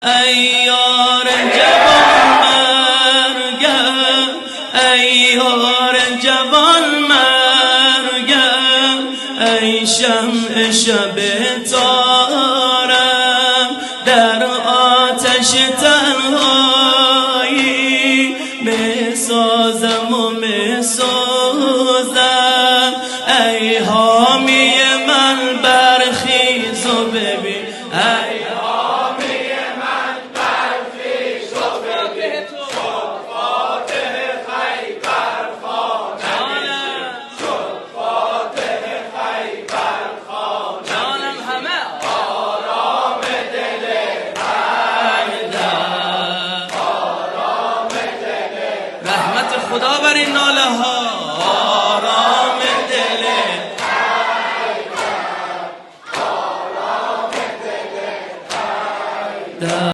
ای یار جوان مرگم، ای یار جوان مرگم، ای شمع شب تارم در آتش تنهایی میسازم و میسوزم. ای حامی من برخیز و ببین، ای خدا بر این ناله ها